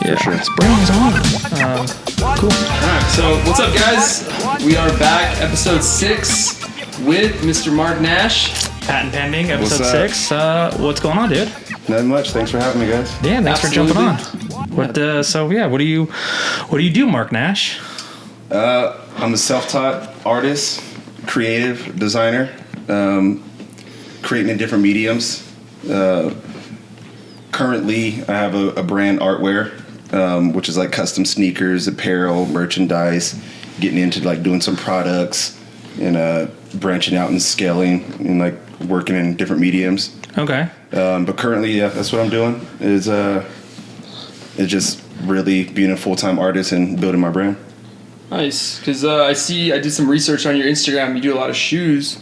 for sure. Springs on. Cool. All right, so what's up, guys? We are back, episode 6 with Mr. Mark Nash. Patent pending, episode What's 6. What's going on, dude? Not much. Thanks for having me, guys. Yeah, thanks for jumping on. Absolutely. What do you do, Mark Nash? I'm a self-taught artist, creative designer, creating in different mediums. Currently, I have a brand, Artwear, which is like custom sneakers, apparel, merchandise, getting into like doing some products and branching out and scaling and like working in different mediums. Okay. But currently, yeah, that's what I'm doing. Is just really being a full-time artist and building my brand. Nice, because I did some research on your Instagram. You do a lot of shoes.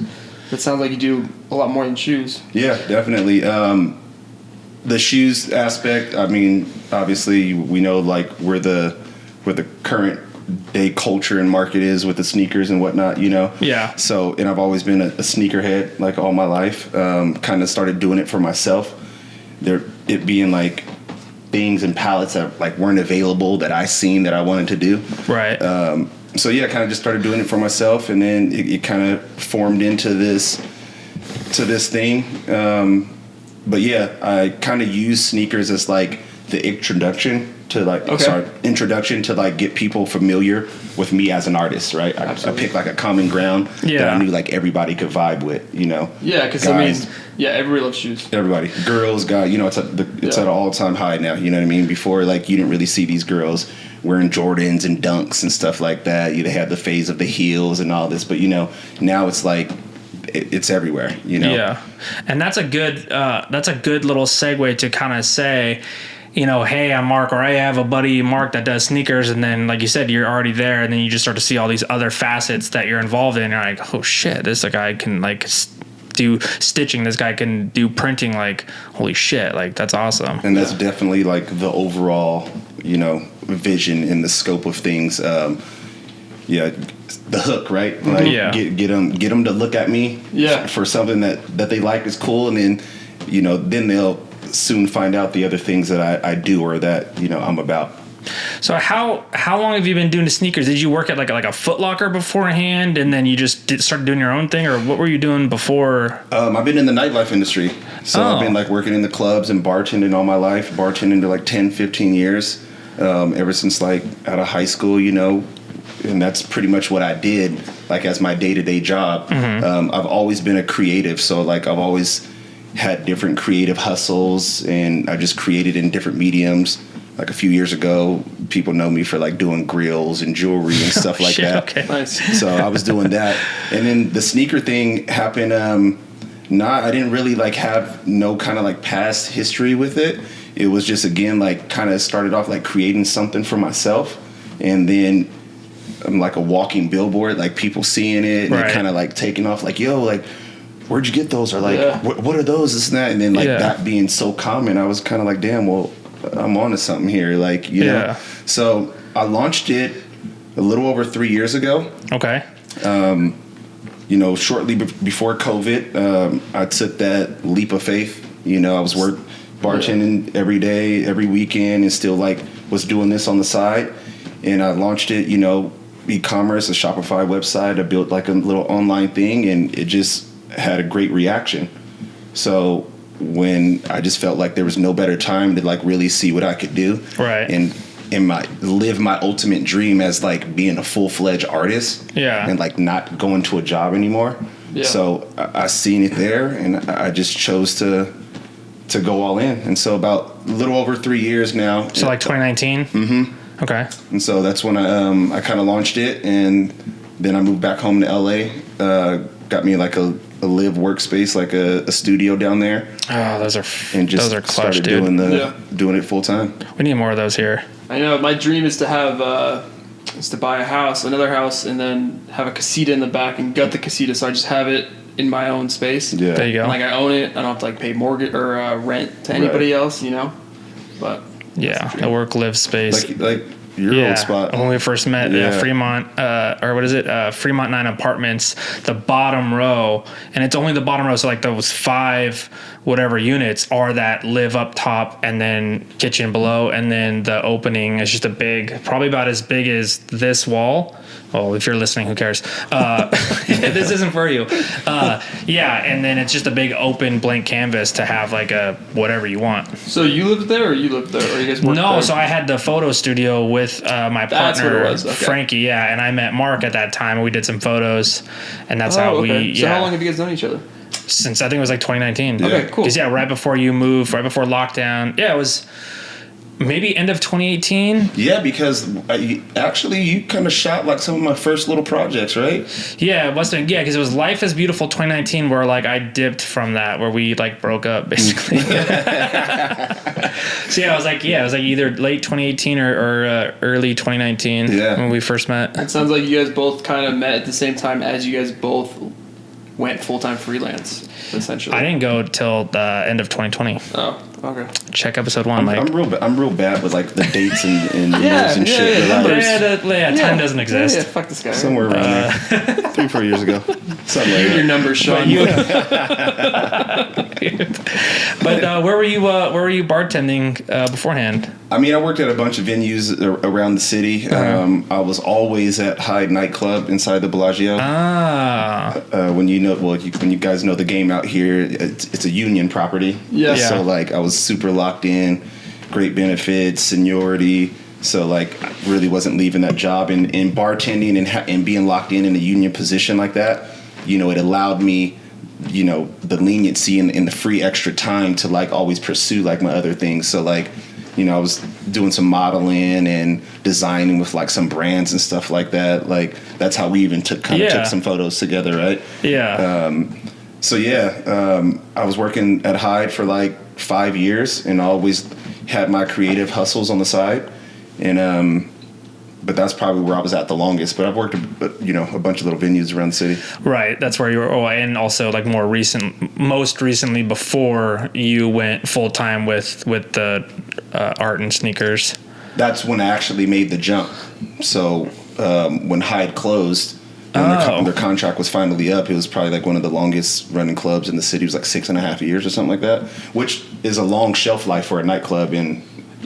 That sounds like you do a lot more than shoes. Yeah, definitely. The shoes aspect, I mean, obviously we know like where the current day culture and market is with the sneakers and whatnot, you know? Yeah. So, and I've always been a sneakerhead like all my life. Kind of started doing it for myself. It being like things and palettes that like weren't available that I seen that I wanted to do. Right. So yeah, I kind of just started doing it for myself, and then it kind of formed into this thing. But yeah, I kind of use sneakers as like the introduction to like get people familiar with me as an artist, right? I picked like a common ground that I knew like everybody could vibe with, you know. Yeah, because I mean, everybody loves shoes. Everybody, girls, guys, you know, it's at an all-time high now. You know what I mean? Before, like, you didn't really see these girls wearing Jordans and Dunks and stuff like that. They had the phase of the heels and all this, but you know, now it's like it's everywhere. You know? Yeah, and that's a good little segue to kind of say, you know, hey, I'm Mark, or I have a buddy, Mark, that does sneakers, and then, like you said, you're already there, and then you just start to see all these other facets that you're involved in, and you're like, oh shit, this guy can like do stitching, this guy can do printing, like, holy shit, like, that's awesome. And that's definitely like the overall, you know, vision and the scope of things. The hook, right? Like, get them to look at me for something that they like is cool, and then, you know, then they'll soon find out the other things that I do or that, you know, I'm about. So how long have you been doing the sneakers? Did you work at like a Foot Locker beforehand, and then you just started doing your own thing, or what were you doing before? I've been in the nightlife industry. So I've been like working in the clubs and bartending all my life, bartending for like 10, 15 years, ever since like out of high school, you know, and that's pretty much what I did like as my day-to-day job. Mm-hmm. I've always been a creative, so like I've always had different creative hustles, and I just created in different mediums. Like a few years ago, people know me for like doing grills and jewelry and stuff like that. Okay. Nice. So I was doing that, and then the sneaker thing happened. I didn't really like have no kind of like past history with it. It was just, again, like kind of started off like creating something for myself, and then I'm like a walking billboard, like people seeing it and kind of like taking off, like, yo, like, where'd you get those? Or like, what are those? This and that. And then like that being so common, I was kind of like, damn, well, I'm onto something here. Like, you know, so I launched it a little over 3 years ago. Okay. You know, shortly before COVID, I took that leap of faith. You know, I was bartending every day, every weekend, and still like was doing this on the side. And I launched it, you know, e-commerce, a Shopify website. I built like a little online thing, and it just had a great reaction. So when I just felt like there was no better time to like really see what I could do, and live my ultimate dream as like being a full-fledged artist, and like not going to a job anymore. So I seen it there, and I just chose to go all in. And so about a little over 3 years now. So like 2019. Mm-hmm. Okay. And so that's when I kind of launched it, and then I moved back home to LA. Got me like a live workspace, like a studio down there. Oh, those are clutch, started dude. Doing it full time. We need more of those here. I know. My dream is to have to buy another house, and then have a casita in the back and gut the casita, so I just have it in my own space. Yeah. There you go. And, like, I own it. I don't have to like pay mortgage or rent to anybody else, you know. But a work live space. Like old spot. When we first met, Fremont, or what is it? Fremont 9 Apartments, the bottom row, and it's only the bottom row. So like those 5 whatever units are that live up top, and then kitchen below, and then the opening is just a big, probably about as big as this wall. Well, if you're listening, who cares? This isn't for you. And then it's just a big open blank canvas to have like a whatever you want. So you lived there, or you lived there, or you guys worked there? No, so I had the photo studio with my partner, Okay. Frankie, and I met Mark at that time, and we did some photos, and that's how we, So how long have you guys known each other? Since I think it was like 2019. Okay, cool. Because, right before you moved, right before lockdown. Yeah, it was maybe end of 2018. Yeah, because actually you kind of shot like some of my first little projects, right? Yeah, it wasn't. Yeah, because it was Life is Beautiful 2019, where like I dipped from that, where we like broke up basically. So it was like either late 2018 or early 2019 when we first met. It sounds like you guys both kind of met at the same time as you guys both went full-time freelance, essentially. I didn't go till the end of 2020. Oh, okay. Check episode 1, Mike. I'm real bad with like the dates and years and shit. Time doesn't exist. Yeah, fuck this guy. Somewhere around there. 3-4 years ago. Something like that. Your numbers, Sean. But where were you bartending beforehand? I mean, I worked at a bunch of venues around the city. I was always at Hyde nightclub inside the Bellagio. When you guys know the game out here, it's a union property. Yeah. So like I was super locked in, great benefits, seniority. So like I really wasn't leaving that job, and bartending and being locked in a union position like that, it allowed me, the leniency and the free extra time to like always pursue like my other things. So like, I was doing some modeling and designing with like some brands and stuff like that. Like that's how we even took some photos together, right? Yeah. I was working at Hyde for like 5 years and always had my creative hustles on the side. And but that's probably where I was at the longest. But I've worked, a bunch of little venues around the city. Right, that's where you were. Oh, and also like most recently before you went full time with the art and sneakers. That's when I actually made the jump. So when Hyde closed, when their contract was finally up, it was probably like one of the longest running clubs in the city. It was like 6.5 years or something like that, which is a long shelf life for a nightclub in.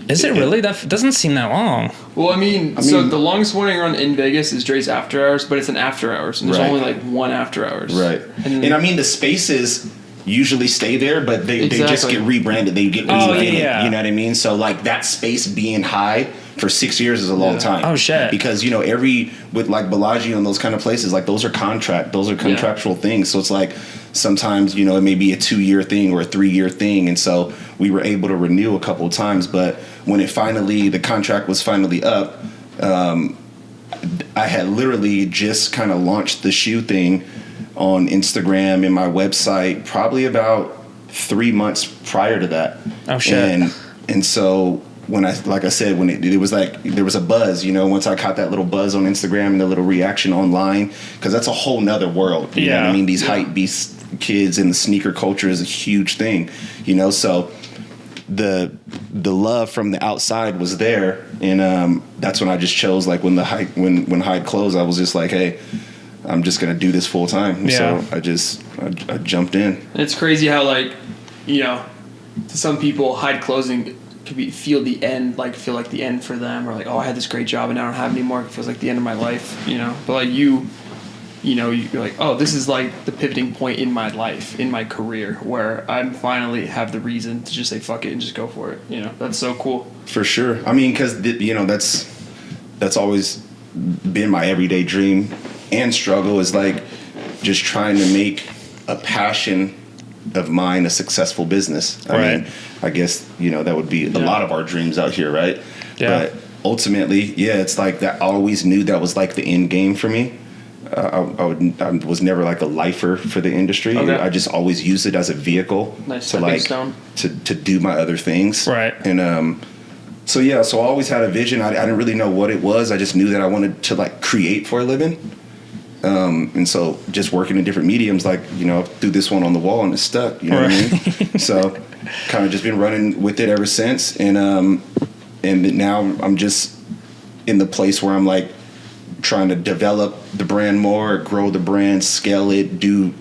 Is it really? That doesn't seem that long. Well, I mean, so the longest running run in Vegas is Dre's After Hours, but it's an after hours, and there's only like one after hours. Right. And I mean, the spaces usually stay there, but they just get rebranded. They get reinvented. You know what I mean? So like that space being high for 6 years is a long time. Oh shit! Because with like Bellagio and those kind of places, like those are contractual things. So it's like sometimes it may be a 2-year thing or a 3-year thing, and so we were able to renew a couple of times. But when the contract was finally up, I had literally just kind of launched the shoe thing on Instagram and my website probably about 3 months prior to that. Oh shit! And so when it was like there was a buzz, once I caught that little buzz on Instagram and the little reaction online, because that's a whole nother world. You know what I mean? These hype beast kids and the sneaker culture is a huge thing, so the love from the outside was there, and that's when I just chose, like when Hyde closed, I was just like, hey, I'm just gonna do this full time. So I jumped in. And it's crazy how to some people Hyde closing could feel like the end for them, or like, oh, I had this great job and now I don't have it anymore. It feels like the end of my life, But like you're like, oh, this is like the pivoting point in my life, in my career, where I finally have the reason to just say fuck it and just go for it. That's so cool. For sure. I mean, because that's always been my everyday dream and struggle, is like just trying to make a passion of mine a successful business. I mean, I guess that would be a lot of our dreams out here, right? But ultimately, it's like that. I always knew that was like the end game for me. I was never like a lifer for the industry. Okay. I just always used it as a vehicle to do my other things. Right. And so I always had a vision. I didn't really know what it was. I just knew that I wanted to like create for a living. And so just working in different mediums, like, threw this one on the wall and it's stuck, what I mean? So kind of just been running with it ever since. And now I'm just in the place where I'm like trying to develop the brand more, grow the brand, scale it, do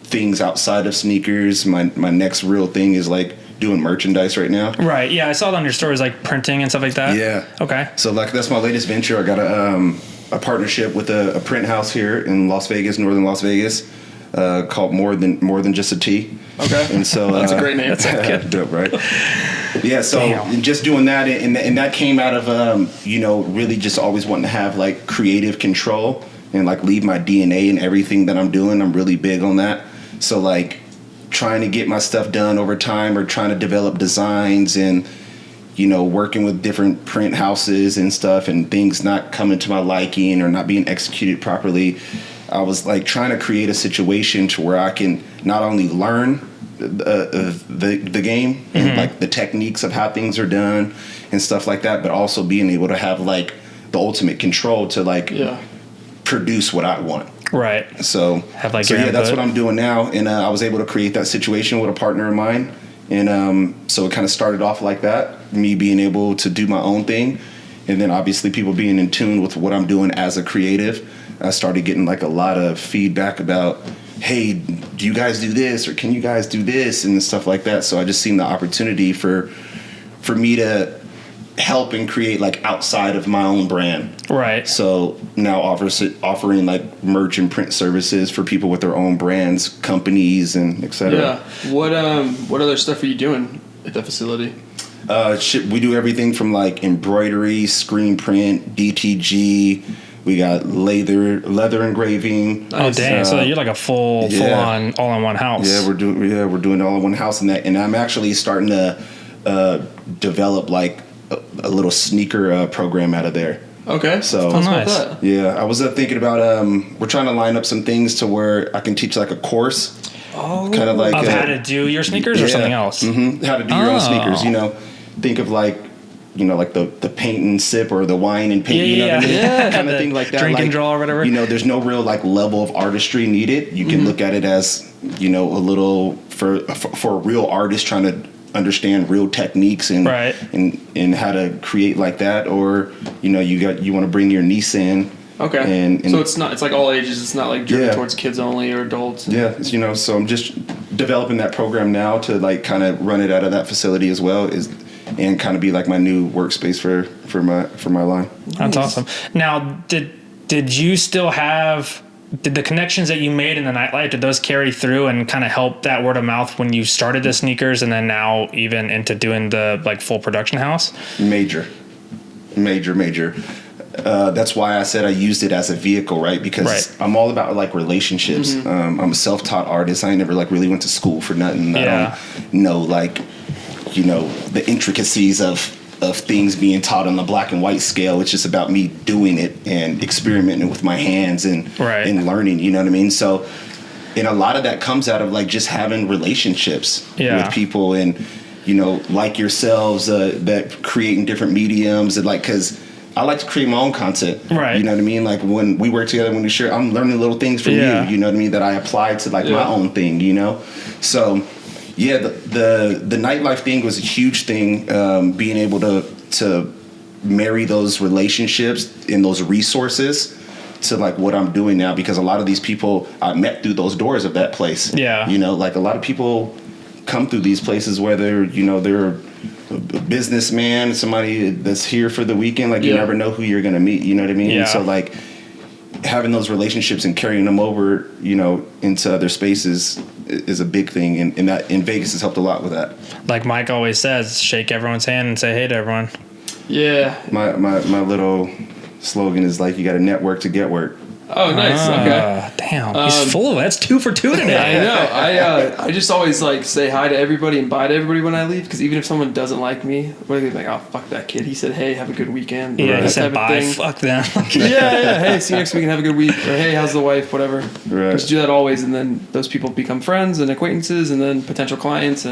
things outside of sneakers. My next real thing is like doing merchandise right now. Right. Yeah, I saw it on your stories, like printing and stuff like that. Yeah. Okay. So like that's my latest venture. I got a partnership with a print house here in Las Vegas, northern Las Vegas, called More Than Just a Tee. Okay. And so That's a great name. That's good. dope, right? Yeah. So Damn. just doing that, and that came out of really just always wanting to have like creative control and like leave my DNA in everything that I'm doing. I'm really big on that. So like trying to get my stuff done over time, or trying to develop designs, and working with different print houses and stuff, and things not coming to my liking or not being executed properly. I was like trying to create a situation to where I can not only learn the game and like the techniques of how things are done and stuff like that, but also being able to have like the ultimate control to like produce what I want. Right. So have like that's what I'm doing now, and I was able to create that situation with a partner of mine, and so it kind of started off like that, me being able to do my own thing, and then obviously people being in tune with what I'm doing as a creative. I started getting like a lot of feedback about, hey, do you guys do this, or can you guys do this, and stuff like that. So I just seen the opportunity for me to help and create like outside of my own brand. Right. So now offering like merch and print services for people with their own brands, companies, and etc. Yeah. What other stuff are you doing at the facility? We do everything from like embroidery, screen print, DTG. We got leather engraving. Oh dang! So you're like a full on all in one house. Yeah, we're doing all in one house, and I'm actually starting to develop like a little sneaker program out of there. Okay. So nice. Yeah, I was thinking about we're trying to line up some things to where I can teach like a course. Oh. Kind of like of how to do your sneakers or something else. Mm-hmm. How to do your own sneakers. Think of like like the paint and sip, or the wine and paint, what I mean? Kind of thing like that. Drink like, and draw or whatever. There's no real like level of artistry needed. You can look at it as, a little for a real artist trying to understand real techniques and and how to create like that, or you want to bring your niece in. Okay. And so it's like all ages. It's not like driven towards kids only or adults. Yeah, so I'm just developing that program now to like kind of run it out of that facility as well, and kind of be like my new workspace for my line. That's awesome. Now, did you still have the connections that you made in the nightlife? Did those carry through and kind of help that word of mouth when you started the sneakers, and then now even into doing the like full production house? Major. That's why I said I used it as a vehicle, right? Because I'm all about like relationships. I'm a self-taught artist. I ain't never like really went to school for nothing. I don't know like the intricacies of things being taught on the black and white scale. It's just about me doing it and experimenting with my hands and learning. You know what I mean? So, and a lot of that comes out of like just having relationships with people, and like yourselves that creating different mediums, and like because I like to create my own content. Right. You know what I mean? Like when we work together, when we share, I'm learning little things from you. You know what I mean? That I apply to like my own thing. So. Yeah, the nightlife thing was a huge thing. Being able to marry those relationships and those resources to like what I'm doing now, because a lot of these people I met through those doors of that place. Yeah, like a lot of people come through these places where they're they're a businessman, somebody that's here for the weekend. Like you never know who you're gonna meet. You know what I mean? Yeah. So like having those relationships and carrying them over, into other spaces is a big thing, and that in Vegas has helped a lot with that. Like Mike always says, shake everyone's hand and say hey to everyone. Yeah. My little slogan is like, you got to network to get work. Oh, nice. Okay. Damn, he's full of it. That's 2 for 2 today. I know. I just always like say hi to everybody and bye to everybody when I leave, because even if someone doesn't like me, what are they like? Oh, fuck that kid. He said, hey, have a good weekend. Yeah, he said bye. Fuck them. yeah. Hey, see you next week and have a good week. Or hey, how's the wife? Whatever. Right. Just do that always, and then those people become friends and acquaintances, and then potential clients,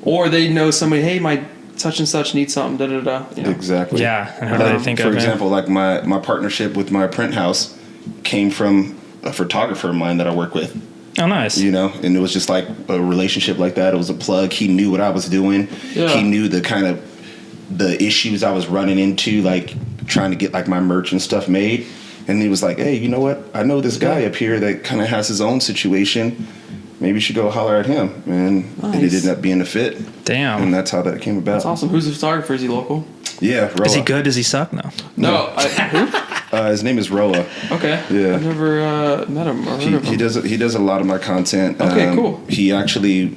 or they know somebody. Hey, my such and such needs something. Da da da. Exactly. Yeah. And how do they think of it? For example, like my partnership with my print house came from a photographer of mine that I work with. Oh, nice. And it was just like a relationship like that. It was a plug. He knew what I was doing. Yeah. He knew the kind of the issues I was running into, like trying to get like my merch and stuff made. And he was like, hey, you know what? I know this guy up here that kind of has his own situation. Maybe you should go holler at him. And it ended up being a fit. Damn. And that's how that came about. That's awesome. Who's the photographer? Is he local? Yeah, Roa. Is he good? Does he suck? No. Who? His name is Roa. Okay. Yeah. I've never met him or heard of him. He does a lot of my content. Okay, cool. He actually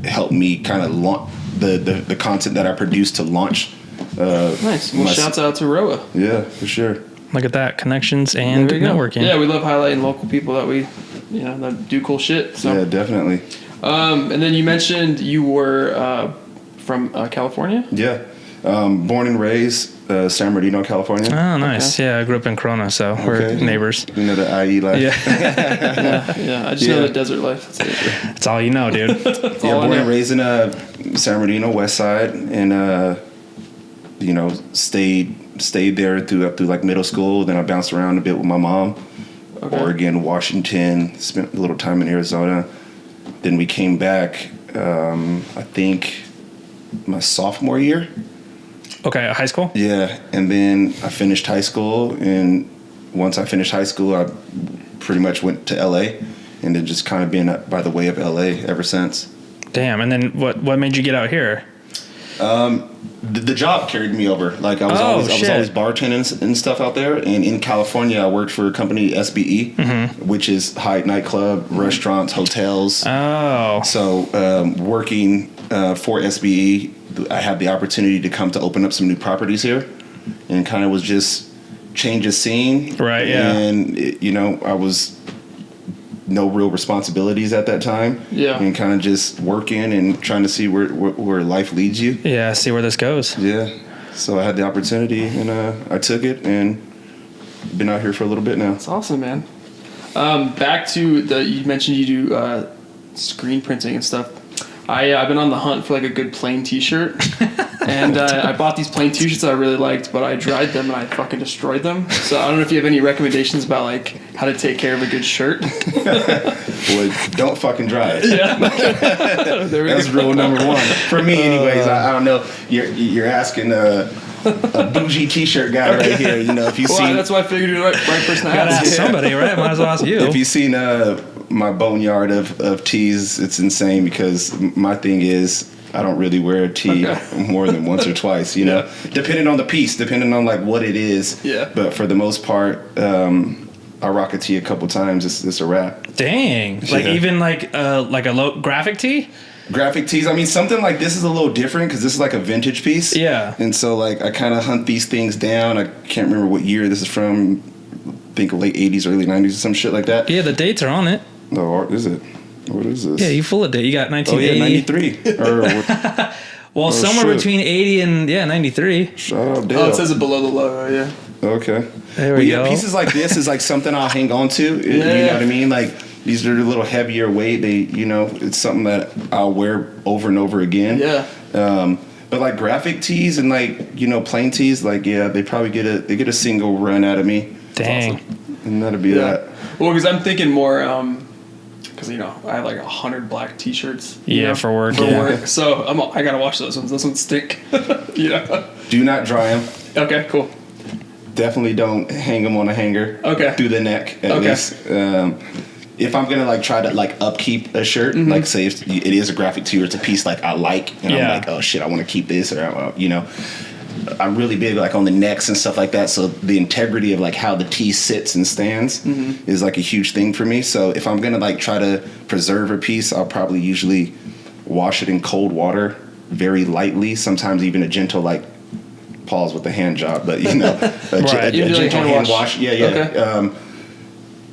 helped me kind of launch the content that I produced to launch. Nice. Well, shouts out to Roa. Yeah, for sure. Look at that. Connections and There you go. networking. Yeah, we love highlighting local people that do cool shit. So. Yeah, definitely. And then you mentioned you were from California? Yeah. Born and raised San Bernardino, California. Oh, nice. Okay. Yeah, I grew up in Corona, so we're neighbors. You know the IE life. Yeah. Yeah. I just know the desert life. That's it. That's all you know, dude. That's Yeah, all I born know. and raised in San Bernardino, West Side, and stayed there up through like middle school. Then I bounced around a bit with my mom. Okay. Oregon, Washington, spent a little time in Arizona. Then we came back, I think my sophomore year. Okay, high school? Yeah, and then I finished high school, and once I finished high school, I pretty much went to LA, and then just kind of been by the way of LA ever since. Damn, and then what made you get out here? The job carried me over. Like I was always bartending and stuff out there. And in California, I worked for a company SBE, which is Hyatt nightclub, restaurants, hotels. Oh. So working for SBE, I had the opportunity to come to open up some new properties here, and kind of was just change of scene. Right. Yeah. And I was no real responsibilities at that time. Yeah. And kind of just working and trying to see where life leads you. Yeah, see where this goes. Yeah. So I had the opportunity, and I took it, and been out here for a little bit now. That's awesome, man. Back to you mentioned you do screen printing and stuff. I've been on the hunt for like a good plain T-shirt, and I bought these plain T-shirts that I really liked, but I dried them and I fucking destroyed them. So I don't know if you have any recommendations about like how to take care of a good shirt. Well, don't fucking dry it. Yeah, there we That's go. rule number one for me, anyways. I don't know. You're asking a bougie T-shirt guy right here. If you've Well, seen, that's why I figured you're the right person to Gotta ask. ask somebody, right? Might as well ask you. if you've seen my boneyard of tees, it's insane because my thing is I don't really wear a tee more than once or twice. Depending on the piece, depending on like what it is. Yeah. But for the most part, I rock a tee a couple times. It's a wrap. Dang. Like Yeah. even like a low graphic tee? Graphic tees. I mean, something like this is a little different because this is like a vintage piece. Yeah. And so, like, I kind of hunt these things down. I can't remember what year this is from. I think late 80s, early 90s, or some shit like that. Yeah, the dates are on it. No, is it? What is this? Yeah, you full of date. You got Oh, 1980. yeah, 93. Or what? Well, somewhere shit. between 80 and 93. Shout out, Dale. Oh, it says it below the logo. Yeah. Okay. There Well, we yeah, go. pieces like this is like something I'll hang on to. You know what I mean? Like, these are a little heavier weight. It's something that I'll wear over and over again. Yeah. But like graphic tees and like, plain tees, like, yeah, they probably get a single run out of me. Dang. And that'll be that. Well, because I'm thinking more, because I have like 100 black T-shirts. Yeah, for work, For yeah. work. So I gotta wash those ones. Those ones stink. Yeah. Do not dry them. Okay. Cool. Definitely don't hang them on a hanger. Okay. Through the neck at Okay. least. If I'm gonna like try to like upkeep a shirt, like say if it is a graphic tee or it's a piece like I like, and I'm like, oh shit, I want to keep this, or I'm really big like on the necks and stuff like that. So the integrity of like how the tee sits and stands is like a huge thing for me. So if I'm gonna like try to preserve a piece, I'll probably usually wash it in cold water very lightly. Sometimes even a gentle like pause with the hand job, but a You do, like, gentle hand hand wash? wash. Yeah. Okay.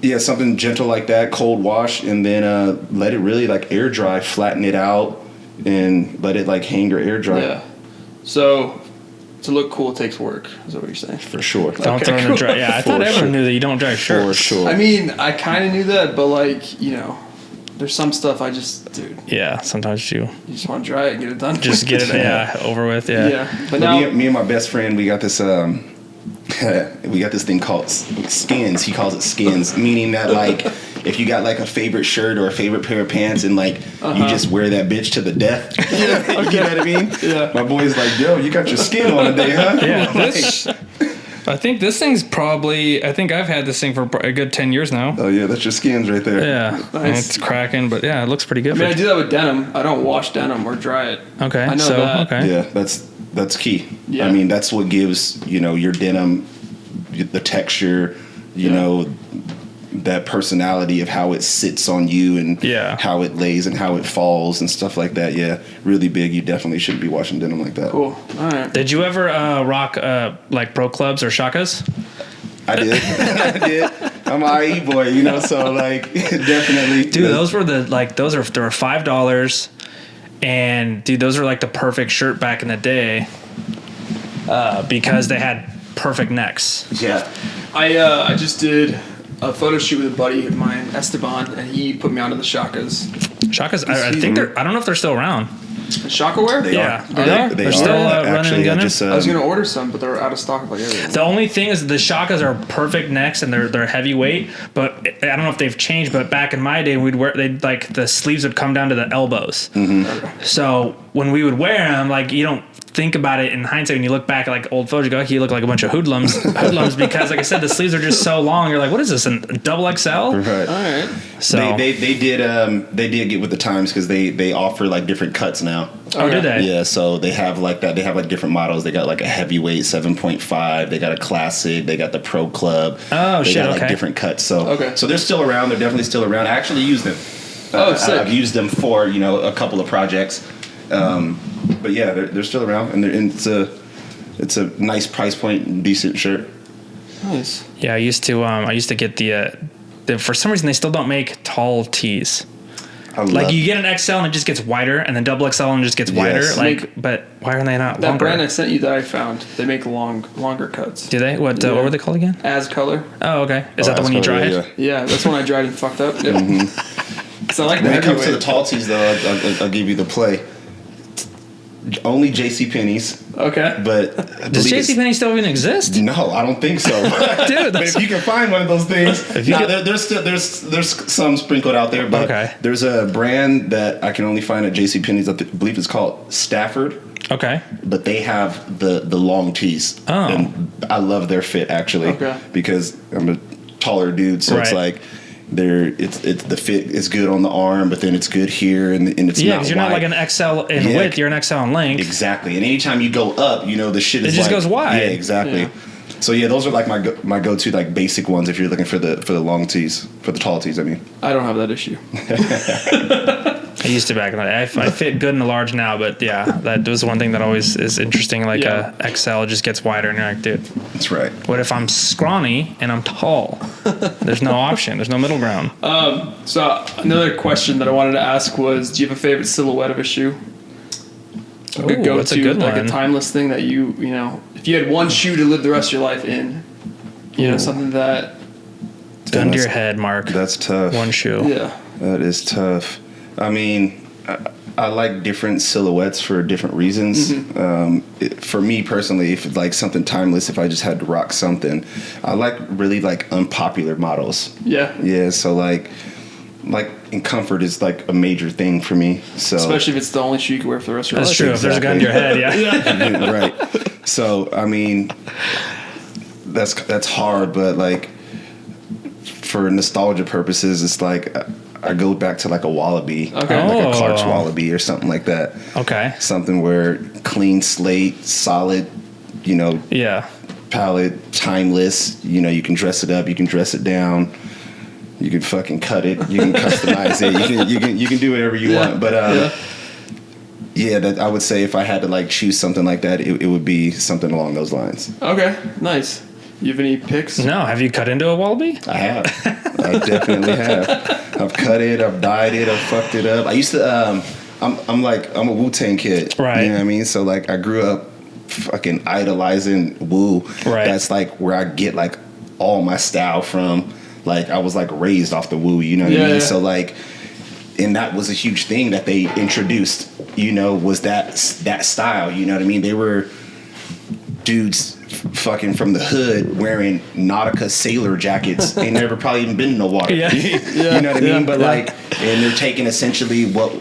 Yeah, something gentle like that, cold wash, and then let it really like air dry, flatten it out, and let it like hang or air dry. Yeah. So to look cool, it takes work. Is that what you're saying? For sure. Don't throw in the dry. Yeah, I thought For everyone sure. knew that you don't dry For shirts. sure. I mean, I kind of knew that, but like, there's some stuff dude, Yeah, sometimes you you just want to dry it and get it done. just get it over with. Yeah. Yeah. But But now, me and my best friend, we got this thing called skins. He calls it skins, meaning that like if you got like a favorite shirt or a favorite pair of pants and like you just wear that bitch to the death. You know what I mean? Yeah. My boy's like, yo, you got your skin on today, huh? Yeah. Like, I think this thing's probably. I think I've had this thing for a good 10 years now. Oh yeah, that's your skins right there. Yeah, Nice. it's cracking, but yeah, it looks pretty good. I mean, I do that with denim. I don't wash denim or dry it. Okay, I know so that. okay. Yeah, that's key. Yeah. I mean, that's what gives, your denim the texture, you know, that personality of how it sits on you and how it lays and how it falls and stuff like that. Yeah, really big. You definitely shouldn't be washing denim like that. Cool. All right. Did you ever rock like pro clubs or shakas? I did. I did. I'm an IE boy, so like definitely. Dude, those were they were $5, and dude, those were like the perfect shirt back in the day because they had perfect necks. Yeah. I just did a photo shoot with a buddy of mine, Esteban, and he put me onto the shakas. Shakas, I think I don't know if they're still around. Shaka wear? They are. They're still running and Actually, gunning. I was gonna order some, but they're out of stock of like everything. The only thing is the shakas are perfect necks and they're heavyweight, but I don't know if they've changed. But back in my day, like the sleeves would come down to the elbows. Mm-hmm. So when we would wear them, like you don't think about it in hindsight when you look back at like old photos, you go, you look like a bunch of hoodlums because like I said, the sleeves are just so long. You're like, what is this, a double XL? Right. All right. So they did get with the times because they offer like different cuts now. Oh, did they? Yeah, so they have like that. They have like different models. They got like a heavyweight 7.5. They got a classic. They got the Pro Club. Oh, they shit, got like okay. different cuts. So Okay. they're still around. They're definitely still around. I actually use them. Oh, sick. I've used them for a couple of projects. But yeah, they're still around, and it's a nice price point, and decent shirt. Nice. yeah, I used to get the for some reason they still don't make tall tees. Like you get an XL and it just gets wider, and then double XL and it just gets wider. Yes. But why are they not That longer? brand I sent you that I found, they make longer cuts. Do they? What were they called again? As color. Oh, okay. Is that the one you dried? Yeah. Yeah, that's when I dried and fucked up. Yep. So I like the When it comes to the heavyweight. tall tees, though, I'll give you the play. Only JCPenney's, Okay. but Does JCPenney still even exist? No, I don't think so. Dude, But if you can find one of those things, If you get- there's some sprinkled out there, but Okay. there's a brand that I can only find at JCPenney's. I believe it's called Stafford, Okay. but they have the long tees. Oh. And I love their fit actually, Okay. because I'm a taller dude, so it's Right. like it's the fit is good on the arm, but then it's good here, and it's Yeah, not because you're not wide. like an XL in Yeah. width, you're an XL in length. Exactly, and anytime you go up, the shit is just like, goes wide. Yeah, exactly. Yeah. So yeah, those are like my go-to like basic ones if you're looking for the long tees, for the tall tees. I mean, I don't have that issue. I used to back in the day. I fit good in the large now, but yeah, that was one thing that always is interesting. Like Yeah. a XL just gets wider, and you're like, dude, that's right. what if I'm scrawny and I'm tall? There's no option. There's no middle ground. So another question that I wanted to ask was, do you have a favorite silhouette of a shoe? A good Ooh, go-to, that's a good like one. a timeless thing that you if you had one shoe to live the rest of your life in, something that, Gun to your that's- head, Mark. That's tough. One shoe. yeah. That is tough. I mean, I like different silhouettes for different reasons. For me personally, if it's like something timeless, if I just had to rock something, I like really like unpopular models. Yeah. Yeah, so like in comfort is like a major thing for me. So Especially if it's the only shoe you can wear for the rest of your That's life. true. If there's a gun to your head, yeah. right. So I mean, that's hard, but like for nostalgia purposes, it's like I go back to like a Wallaby, Okay. like a Clark's Oh. Wallaby or something like that. Okay. Something where clean slate, solid, Yeah. palette, timeless. You can dress it up, you can dress it down, you can fucking cut it, you can customize it, you can do whatever you want. But yeah, that I would say if I had to like choose something like that, it would be something along those lines. Okay, nice. You have any picks? No, have you cut into a Wallaby? I have. I definitely have. I've cut it. I've dyed it. I've fucked it up. I used to. I'm a Wu-Tang kid. Right. You know what I mean? So like I grew up fucking idolizing Wu. Right. That's like where I get like all my style from. Like I was like raised off the Wu. You know what I mean? Yeah. So like, and that was a huge thing that they introduced. Was that style? You know what I mean? They were dudes fucking from the hood wearing Nautica sailor jackets. They never probably even been in the water. Yeah. You know what I mean? But like, and they're taking essentially what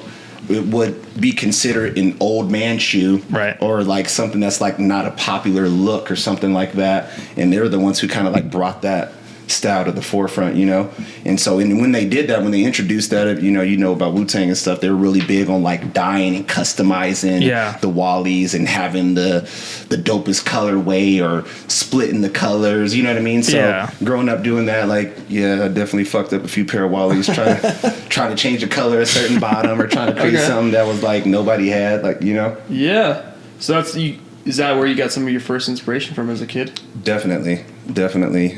it would be considered an old man shoe, right, or like something that's like not a popular look or something like that. And they're the ones who kind of like brought that style to the forefront, you know. And so when they did that, when they introduced that, you know about Wu-Tang and stuff, they were really big on like dyeing and customizing the Wallies and having the dopest colorway or splitting the colors, you know what I mean? So growing up doing that, like, I definitely fucked up a few pair of Wallies trying to change the color a certain bottom or trying to create something that was like nobody had, like, you know. So is that where you got some of your first inspiration from as a kid? Definitely.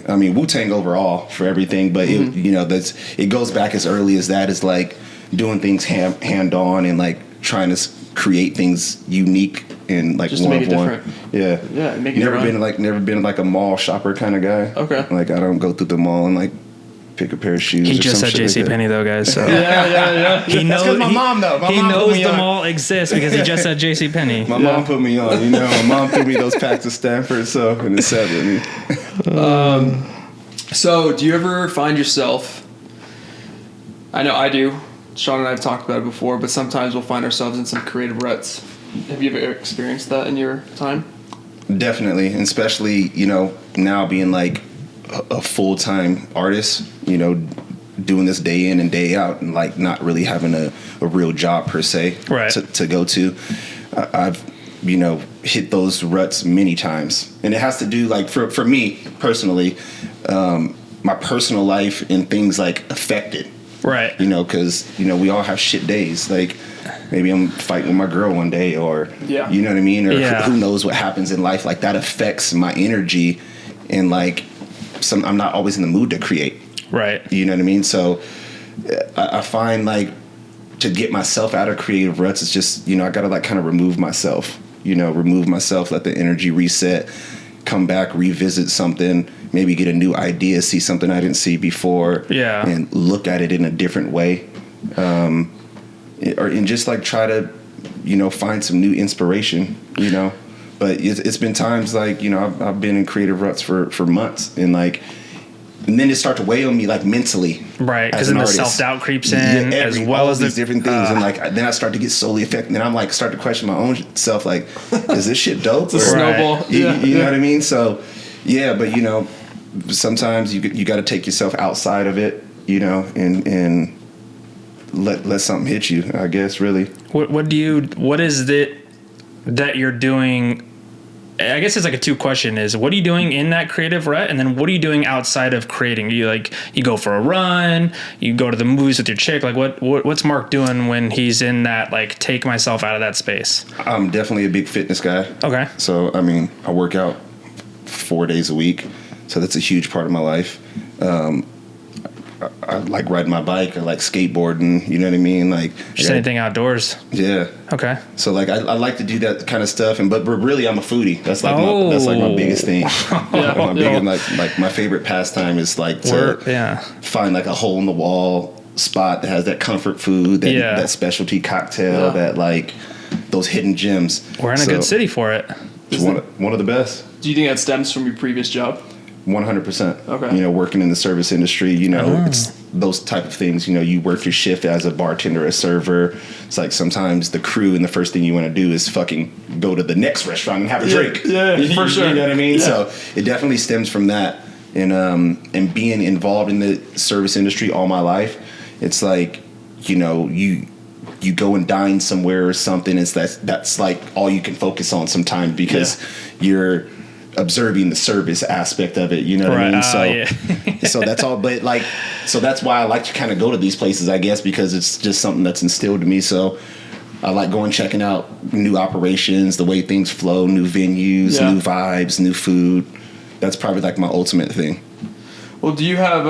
I mean, Wu-Tang overall for everything, but it goes back as early as that, is like doing things hand on and like trying to create things unique and like just one of one. Make it never been like a mall shopper kind of guy. Okay. Like I don't go through the mall and like pick a pair of shoes. He just said JCPenney though, guys. So He knows. That's because my mom though. He knows the mall exists because he just said JCPenney. My mom put me on. You know, my mom threw me those packs of Stanford, and it sat with me. So do you ever find yourself? I know I do. Sean and I have talked about it before, but sometimes we'll find ourselves in some creative ruts. Have you ever experienced that in your time? Definitely, and especially now being like a full-time artist, doing this day in and day out, and like not really having a real job per se to go to. I've hit those ruts many times, and it has to do like for me personally, my personal life and things like affected, because we all have shit days. Like maybe I'm fighting with my girl one day, or you know what I mean, or who knows what happens in life, like that affects my energy, and like I'm not always in the mood to create. Right. You know what I mean? So I find like to get myself out of creative ruts, it's just, I got to like kind of remove myself, let the energy reset, come back, revisit something, maybe get a new idea, see something I didn't see before, and look at it in a different way. And just like try to, find some new inspiration, But it's been times like, I've been in creative ruts for months, and then it start to weigh on me like mentally. Right, because then the self-doubt creeps in as well as these different things. And like then I start to get solely affected. And then I'm like start to question my own self, like, is this shit dope? It's a snowball. You know what I mean? So but sometimes you got to take yourself outside of it, and let something hit you, I guess, really. What is it that you're doing? I guess it's like a two question is, what are you doing in that creative rut? And then what are you doing outside of creating? You go for a run, you go to the movies with your chick. Like what's Mark doing when he's in that, like, take myself out of that space? I'm definitely a big fitness guy. Okay. So, I mean, I work out 4 days a week. So that's a huge part of my life. I like riding my bike. I like skateboarding. You know what I mean? Like just anything outdoors. Yeah. Okay. So like I like to do that kind of stuff, but really I'm a foodie. That's like my biggest thing. Like my favorite pastime is like to find like a hole in the wall spot that has that comfort food, that specialty cocktail, that like those hidden gems. We're in a good city for it. It's one of the best. Do you think that stems from your previous job? 100%. Okay. Working in the service industry, it's those type of things. You work your shift as a bartender, a server. It's like sometimes the crew, and the first thing you want to do is fucking go to the next restaurant and have a drink. Yeah, for sure. You know what I mean? Yeah. So it definitely stems from that. And being involved in the service industry all my life, it's like, you go and dine somewhere or something. That's like all you can focus on sometimes because you're observing the service aspect of it, you know what I mean? So so that's all, but like, so that's why I like to kind of go to these places, I guess, because it's just something that's instilled to me. So I like going, checking out new operations, the way things flow, new venues, new vibes, new food. That's probably like my ultimate thing. Well, do you have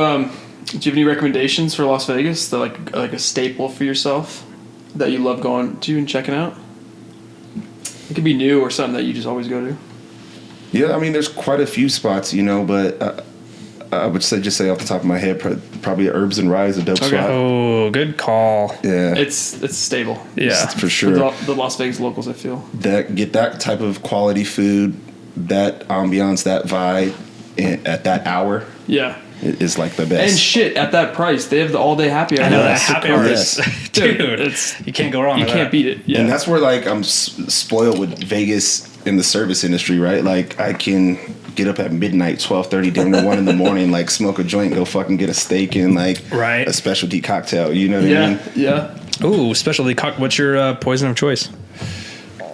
any recommendations for Las Vegas that like a staple for yourself that you love going to and checking out? It could be new or something that you just always go to. Yeah, I mean, there's quite a few spots, but I would say off the top of my head, probably Herbs and Rye is a dope spot. Oh, good call. Yeah, it's stable. Yeah, for sure. For the Las Vegas locals, I feel get that type of quality food, that ambiance, that vibe, at that hour. Yeah, is like the best. And shit, at that price, they have the all day happy hour. I know that that's happy the hour coolest. is, dude. You can't go wrong. You with can't that. beat it. Yeah. And that's where like I'm spoiled with Vegas in the service industry, right? Like I can get up at midnight, 12:30, damn near 1 in the morning, like smoke a joint, go fucking get a steak and like Right. a specialty cocktail. You know what I mean? Yeah. Ooh, specialty what's your poison of choice?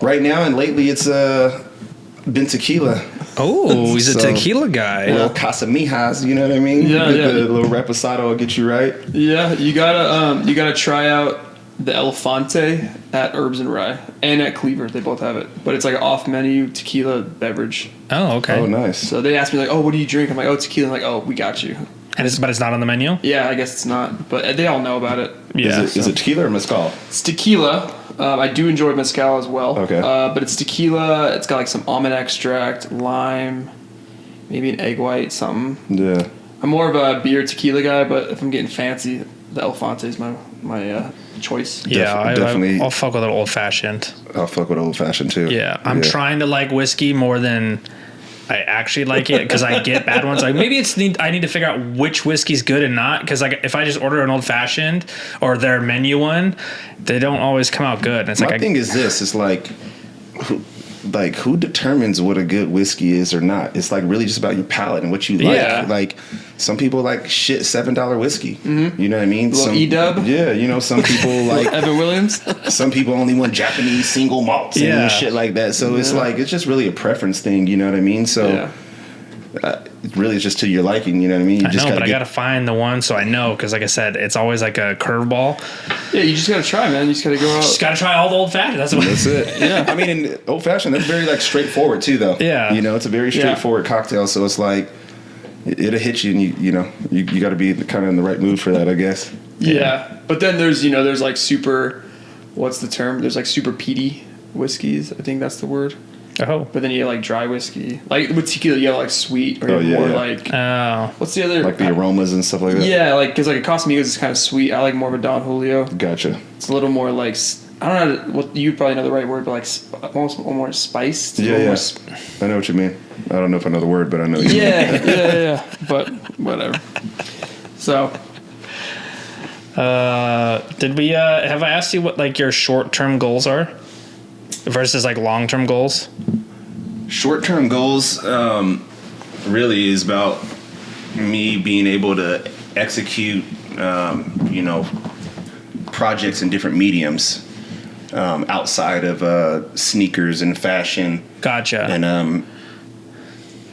Right now and lately, it's been tequila. Oh, he's a So, tequila guy. Little Casamijas, you know what I mean? Yeah, Get yeah. The little reposado will get you right. Yeah. You gotta try out the Elefante at Herbs and Rye and at Cleaver. They both have it, but it's like an off menu tequila beverage. Oh, okay. Oh, nice. So they asked me like, "Oh, what do you drink?" I'm like, "Oh, tequila." I'm like, "Oh, we got you." But it's not on the menu. Yeah, I guess it's not, but they all know about it. Yeah. Is it tequila or mezcal? It's tequila. I do enjoy mezcal as well. Okay. But it's tequila. It's got like some almond extract, lime, maybe an egg white, something. Yeah. I'm more of a beer tequila guy, but if I'm getting fancy, the Elefante is my choice. Yeah, Definitely. I'll fuck with an old fashioned. I'll fuck with old fashioned too. Yeah, I'm trying to like whiskey more than I actually like it because I get bad ones. Like maybe I need to figure out which whiskey's good and not, because like if I just order an old fashioned or their menu one, they don't always come out good. And it's My thing is this: it's like who determines what a good whiskey is or not? It's like really just about your palate and what you like. Yeah. Like some people like shit $7 whiskey. Mm-hmm. You know what I mean? Little Some E-dub? Yeah, you know, some people like Evan Williams. some people only want Japanese single malts and Yeah. shit like that. So it's like it's just really a preference thing. You know what I mean? So Yeah. it really is just to your liking. You know what I mean? You I know, but I gotta find the one so I know, because like I said, it's always like a curveball. Yeah, you just gotta try, man. You just gotta go out. Just gotta try all the old fashioned. That's what. That's it. Yeah. I mean, in old fashioned, that's very like straightforward too, though. Yeah. You know, it's a very straightforward cocktail. So it's like it'll hit you, and you got to be kind of in the right mood for that, I guess. Yeah, but then there's like super, what's the term? There's like super peaty whiskeys. I think that's the word. Oh. But then you have like dry whiskey. Like with tequila, you have like sweet or Oh, yeah, more yeah. like Oh. what's the other? Like the aromas and stuff like that. Yeah, like because like a Casamigos is kind of sweet. I like more of a Don Julio. Gotcha. It's a little more like I don't know what you probably know the right word, but like almost more spiced. Yeah, yeah. I know what you mean. I don't know if I know the word, but I know what you mean. Yeah. But whatever. So Did we have I asked you what like your short term goals are versus like long term goals? Short-term goals really is about me being able to execute, projects in different mediums outside of sneakers and fashion, Gotcha. and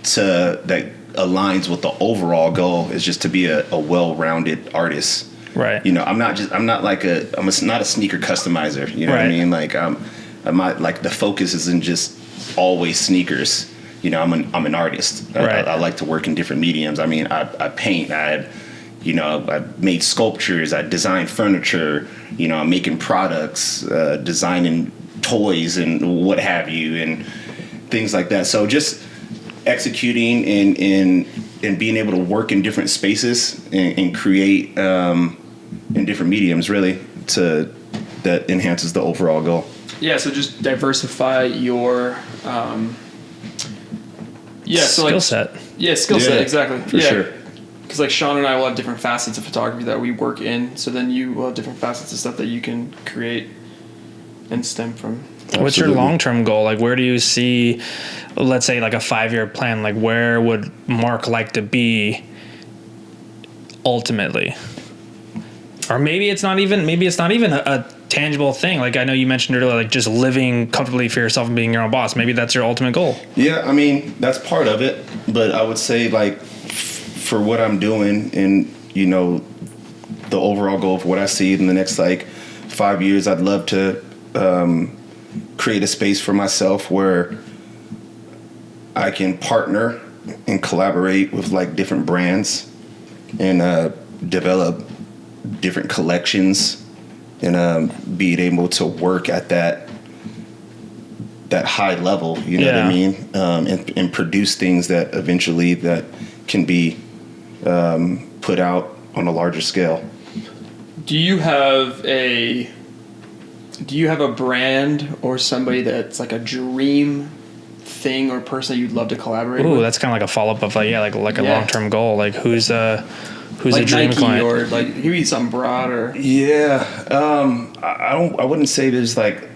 that aligns with the overall goal is just to be a well-rounded artist. Right. You know, I'm not not a sneaker customizer. You know what I Right. mean? Like I'm not like the focus isn't just always sneakers. You know, I'm an artist. Right. I like to work in different mediums. I mean, I paint. I made sculptures. I designed furniture. You know, I'm making products, designing toys and what have you, and things like that. So just executing and being able to work in different spaces and create in different mediums really that enhances the overall goal. yeah, so just diversify your so skill like set. yeah skill set exactly For sure. because like Sean and I will have different facets of photography that we work in, so then you will have different facets of stuff that you can create and stem from. What's your Absolutely. long term goal? Like, where do you see, let's say, like a 5-year plan? Like, where would Mark like to be ultimately? Or maybe it's not even a tangible thing. Like I know you mentioned earlier, like just living comfortably for yourself and being your own boss. Maybe that's your ultimate goal. Yeah, I mean, that's part of it, but I would say like for what I'm doing and the overall goal for what I see in the next like 5 years, I'd love to create a space for myself where I can partner and collaborate with like different brands and develop different collections and being able to work at that high level, you know what I mean, and produce things that eventually that can be put out on a larger scale. Do you have a brand or somebody that's like a dream thing or person that you'd love to collaborate Ooh, with? that's kind of like a follow up of like a Yeah. long term goal. Like who's a Like dream Nike client? or like it could be something broad or Yeah, I wouldn't say there's like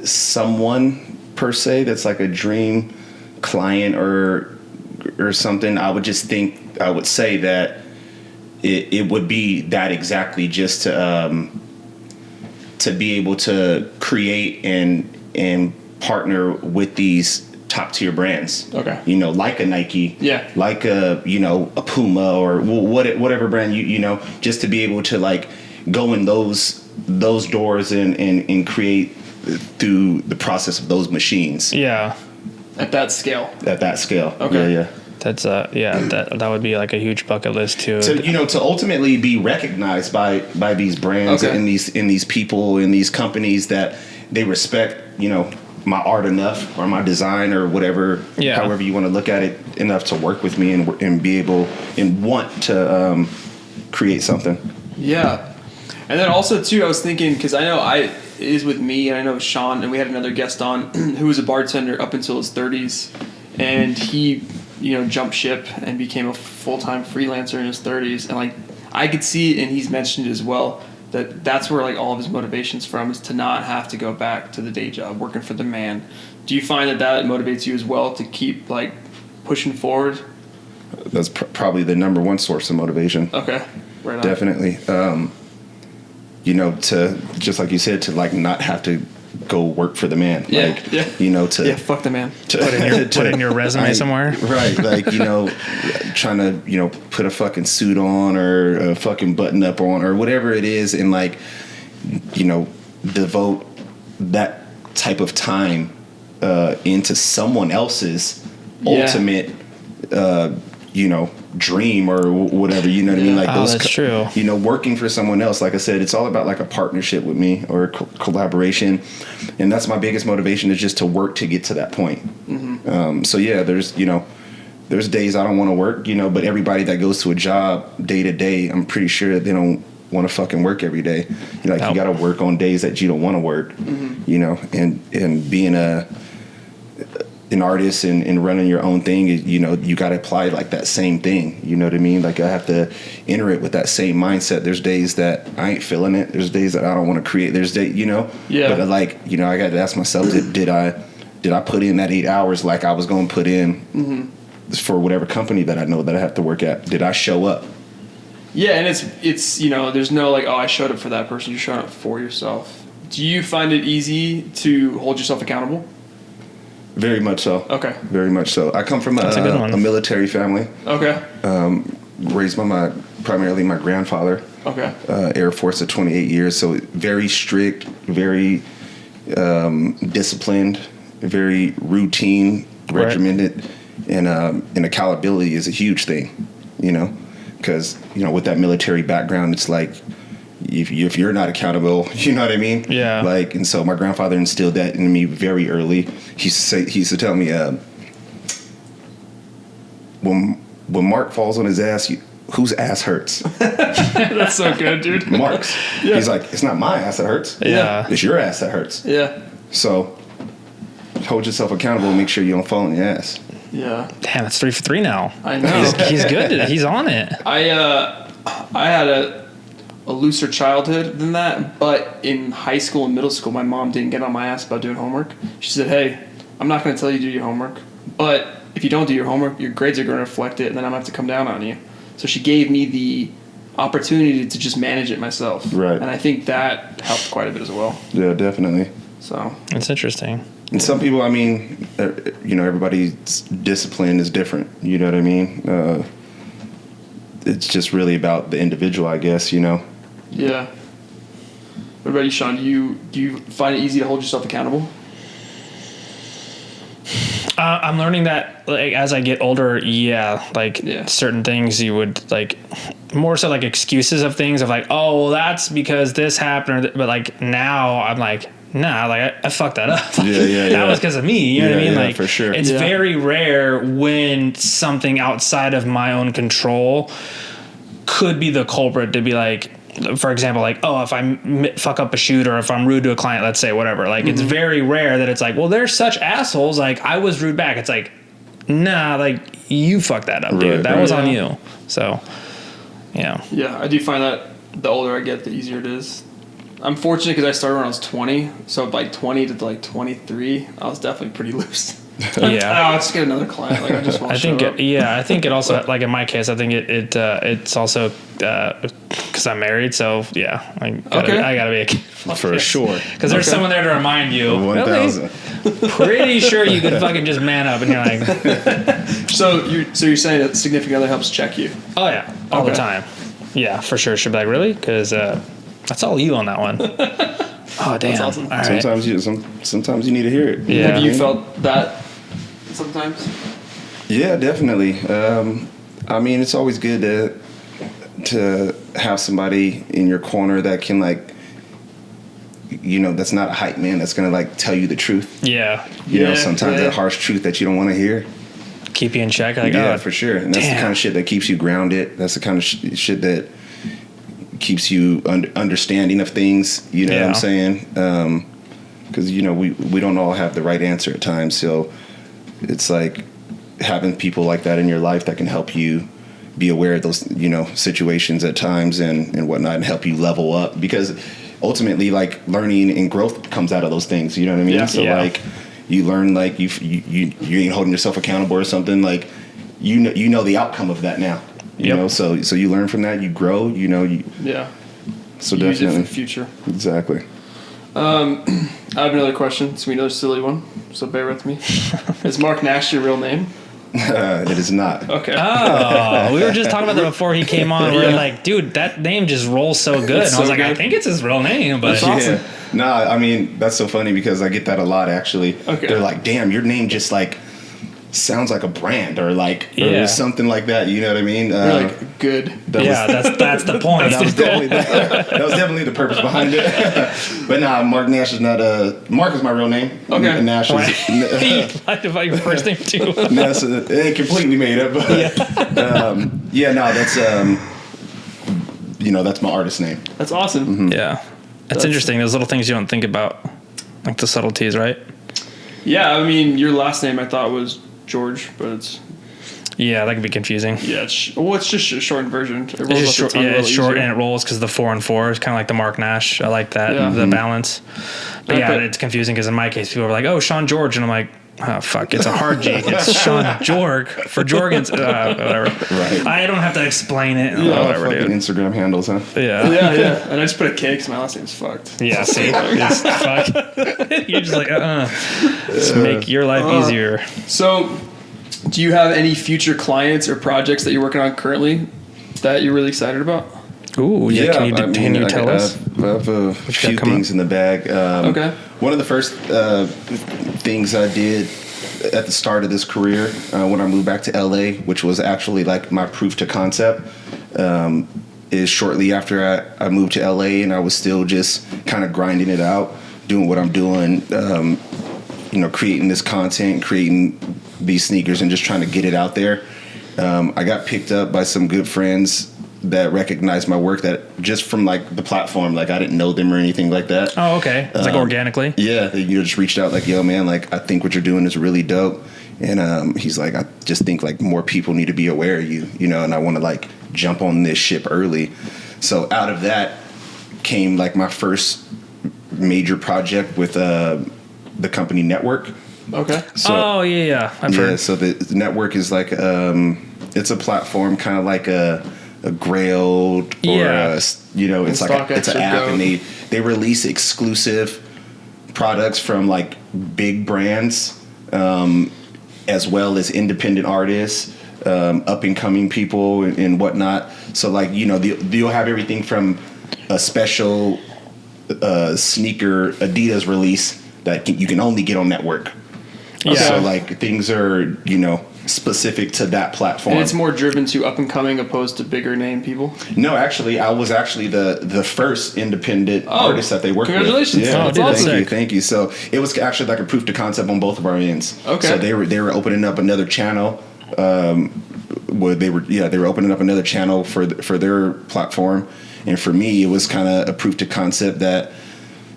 someone per se that's like a dream client or something. I would say that it would be that exactly, just to be able to create and partner with these top tier brands. Okay. You know, like a Nike. Yeah. Like a Puma or whatever brand, just to be able to like go in those doors and create through the process of those machines. Yeah. at that scale. At that scale. Okay. Yeah. That's that would be like a huge bucket list too. To ultimately be recognized by these brands Okay. and these people and these companies that they respect, my art enough or my design or whatever, Yeah. however you want to look at it, enough to work with me and be able and want to create something. Yeah. And then also too, I was thinking, because I know it is with me, and I know Sean, and we had another guest on who was a bartender up until his 30s, and he, jumped ship and became a full-time freelancer in his 30s, and like I could see it, and he's mentioned it as well, that's where like all of his motivation's from, is to not have to go back to the day job working for the man. Do you find that motivates you as well to keep like pushing forward? That's probably the number one source of motivation. Okay. Right on. Definitely. To just like you said, to like not have to go work for the man. Yeah. Like, yeah. to Fuck the man. Put in your resume somewhere. Right. Like, trying to, put a fucking suit on or a fucking button up on or whatever it is, and like, devote that type of time into someone else's ultimate dream or whatever, you know what I mean? Like that's true. Working for someone else, like I said, it's all about like a partnership with me or collaboration, and that's my biggest motivation, is just to work to get to that point. Mm-hmm. So yeah, there's days I don't want to work, but everybody that goes to a job day to day, I'm pretty sure they don't want to fucking work every day. You got to work on days that you don't want to work. Mm-hmm. And being an artist and running your own thing, you got to apply like that same thing. You know what I mean? Like, I have to enter it with that same mindset. There's days that I ain't feeling it. There's days that I don't want to create. There's days, Yeah. But I got to ask myself, did I put in that 8 hours like I was going to put in for whatever company that I know that I have to work at? Did I show up? Yeah, and it's there's no like, oh, I showed up for that person. You're showing up for yourself. Do you find it easy to hold yourself accountable? Very much so. Okay. Very much so. I come from a military family. Okay. Raised by primarily my grandfather. Okay. Air Force of 28 years. So very strict, very disciplined, very routine, regimented, and accountability is a huge thing, because, with that military background, it's like, if you're not accountable, you know what I mean? Yeah. Like, and so my grandfather instilled that in me very early. He used to tell me, when Mark falls on his ass, whose ass hurts? That's so good, dude. Mark's. Yeah. He's like, it's not my ass that hurts. Yeah. It's your ass that hurts. Yeah. So hold yourself accountable and make sure you don't fall on your ass. Yeah. Damn, it's 3 for 3 now. I know. He's good. He's on it. I had a looser childhood than that, but in high school and middle school, my mom didn't get on my ass about doing homework. She said, hey, I'm not going to tell you to do your homework, but if you don't do your homework, your grades are going to reflect it, and then I'm going to have to come down on you. So she gave me the opportunity to just manage it myself. Right. And I think that helped quite a bit as well. Yeah, definitely. So It's interesting. And some people, I mean, everybody's discipline is different. You know what I mean? It's just really about the individual, I guess, Yeah. What about you, Sean? Do you find it easy to hold yourself accountable? I'm learning that, like, as I get older, certain things you would, like, more so like excuses of things of like, oh, well, that's because this happened. But like now I'm like, nah, like I fucked that up. That was because of me. You know what I mean? Yeah, like, for sure. It's very rare when something outside of my own control could be the culprit to be like, for example, like, oh, if I fuck up a shoot or if I'm rude to a client, let's say, whatever, like, it's very rare that it's like, well, they're such assholes. Like, I was rude back. It's like, nah, like, you fucked that up, dude. That was on you. So, yeah. Yeah, I do find that the older I get, the easier it is. I'm fortunate because I started when I was 20. So, like, 20 to, like, 23, I was definitely pretty loose. Yeah. Let's get another client. Like, I just want to show up. I think it also, like, in my case, I think it's also because I'm married. So, yeah, I gotta be a kid. For sure. Because there's someone there to remind you. 1,000. Pretty sure you could fucking just man up, and you're like. So you're saying that significant other helps check you? Oh yeah, all the time. Yeah, for sure. Should be like, really? Because that's all you on that one. Oh damn. That's awesome. All right. Sometimes you need to hear it. Yeah. Have you felt that sometimes? Yeah, definitely. I mean, it's always good to have somebody in your corner that can, like, you know, that's not a hype man that's gonna, like, tell you the truth. Yeah. You know, sometimes that harsh truth that you don't want to hear. Keep you in check. Like, yeah, for sure. And that's the kind of shit that keeps you grounded. That's the kind of shit that keeps you understanding of things. You know what I'm saying? Because, you know, we don't all have the right answer at times. So it's like having people like that in your life that can help you be aware of those, you know, situations at times and whatnot, and help you level up. Because ultimately, like, learning and growth comes out of those things. You know what I mean? Yeah. So like, you learn, like, you ain't holding yourself accountable or something. Like, you know the outcome of that now. You know, so you learn from that. You grow. You know. So you definitely use it for the future. Exactly. I have another question. It's gonna be another silly one, so bear with me. Is Mark Nash your real name? It is not. Okay. Oh, we were just talking about that before he came on. We were like, dude, that name just rolls so good. And I was like, I think it's his real name, but that's awesome. Yeah. Nah, I mean, that's so funny because I get that a lot, actually. Okay. They're like, damn, your name just, like, sounds like a brand or, like, or something like that. You know what I mean? You're like, good. That's the point. That was definitely the purpose behind it. But nah, Mark Nash is not Mark is my real name. Okay. And Nash is... You lied about your first name, too. Nash, it ain't completely made up. But, that's... you know, that's my artist name. That's awesome. Mm-hmm. Yeah. That's interesting. Those little things you don't think about, like the subtleties, right? Yeah, I mean, your last name I thought was George, but it's... Yeah, that can be confusing. Yeah, it's just a shortened version. It rolls It's just short, it's short easier. and it rolls because the 4 and 4 is kind of like the Mark Nash. I like that, the balance. But it's confusing because in my case, people are like, oh, Sean George. And I'm like, oh, fuck, it's a hard G. It's Sean Jorg for Jorgens. Whatever. Right. I don't have to explain it. Whatever, fucking dude. Instagram handles, huh? Yeah. And I just put a K because my last name's fucked. Yeah, see? It's fuck. You're just like, Just make your life easier. So, do you have any future clients or projects that you're working on currently that you're really excited about? Ooh, yeah. Can you tell us? I have a few things in the bag. Okay. One of the first things I did at the start of this career when I moved back to LA, which was actually like my proof to concept, is shortly after I moved to LA and I was still just kind of grinding it out, doing what I'm doing, creating this content, creating these sneakers and just trying to get it out there. I got picked up by some good friends that recognized my work that just from like the platform, like I didn't know them or anything like that. Oh, okay. It's like organically. Yeah. They just reached out like, yo man, like I think what you're doing is really dope. And he's like, I just think like more people need to be aware of you, and I want to like jump on this ship early. So out of that came like my first major project with the company Network. Okay. So, I've heard. So the Network is like it's a platform kind of like a Grail or it's like it's an app, and they release exclusive products from like big brands as well as independent artists, up and coming people and whatnot. So like you'll have everything from a special sneaker Adidas release that you can only get on Network. Yeah. So like things are specific to that platform. And it's more driven to up and coming opposed to bigger name people. No, actually, I was actually the first independent artist that they worked congratulations. with. Congratulations! Yeah, thank you. So it was actually like a proof to concept on both of our ends. Okay. So they were opening up another channel. Where they were opening up another channel for their platform, And for me, it was kind of a proof to concept that,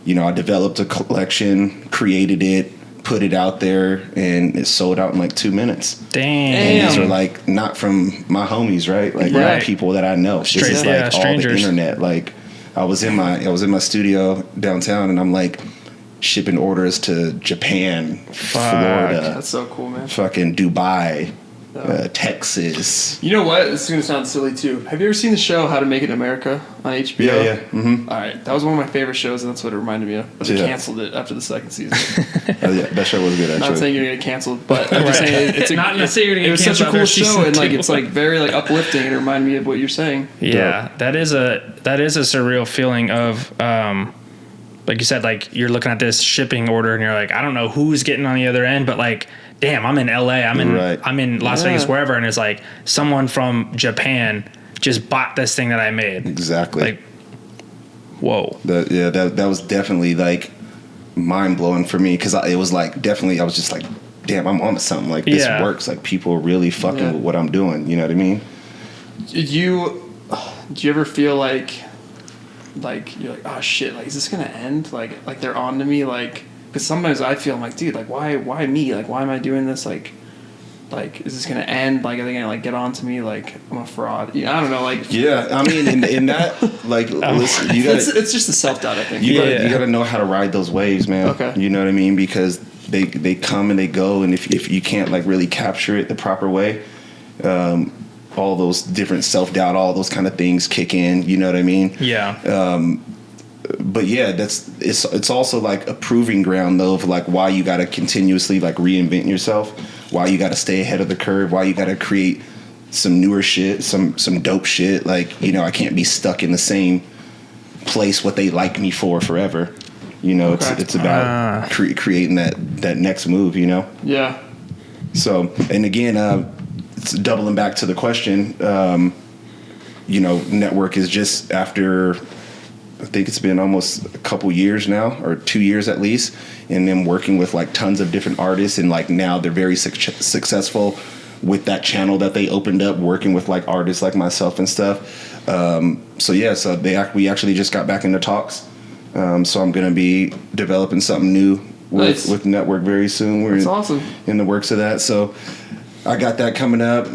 you know, I developed a collection, created it, put it out there, and it sold out in like 2 minutes. Damn. And these are like not from my homies, right? Like Right. people that I know. This is like all strangers. the internet. Like I was in my studio downtown, and I'm like shipping orders to Japan, Florida, That's so cool, man. fucking Dubai, Texas. You know what? This is gonna sound silly too. Have you ever seen the show How to Make It in America on HBO? Yeah. Mm-hmm. All right, that was one of my favorite shows, and that's what it reminded me of. But they Yeah. canceled it after the second season. Yeah, that show was good, actually. Not saying you're gonna get canceled, but I'm just saying it's Not necessarily you're gonna it get was such a canceled cool after show, season and like 2. it's like very like uplifting, and it reminded me of what you're saying. Yeah, that is a surreal feeling of like you said, like you're looking at this shipping order and you're like, I don't know who's getting on the other end, but like, damn, I'm in LA, I'm in Las Vegas, wherever, and it's like someone from Japan just bought this thing that I made. Exactly. Like, whoa. That was definitely like mind blowing for me, because it was like definitely I was just like, damn, I'm on to something. Like this works. Like people are really fucking with what I'm doing. You know what I mean? Do you ever feel like you're like, oh shit, like is this gonna end? Like they're on to me, like, because sometimes I feel, I'm like, dude, like why me? Like why am I doing this? Like is this gonna end? Like are they gonna like get on to me? Like I'm a fraud? You know, I don't know. Like Yeah, I mean, in that, like, listen, you gotta, it's just the self doubt, I think. you gotta know how to ride those waves, man. Okay. You know what I mean? Because they come and they go, and if you can't like really capture it the proper way, all those different self doubt, all those kind of things kick in. You know what I mean? Yeah. But yeah, it's also like a proving ground though of like why you got to continuously like reinvent yourself, why you got to stay ahead of the curve, why you got to create some newer shit, some dope shit. Like, you know, I can't be stuck in the same place what they like me for forever. You know, it's about creating that next move. You know. Yeah. So, and again, it's doubling back to the question. You know, network is just after. I think it's been almost a couple years now, or 2 years at least, and them working with like tons of different artists, and like now they're very successful with that channel that they opened up, working with like artists like myself and stuff. So we actually just got back into talks. So I'm gonna be developing something new with Network very soon. That's awesome. In the works of that. So I got that coming up.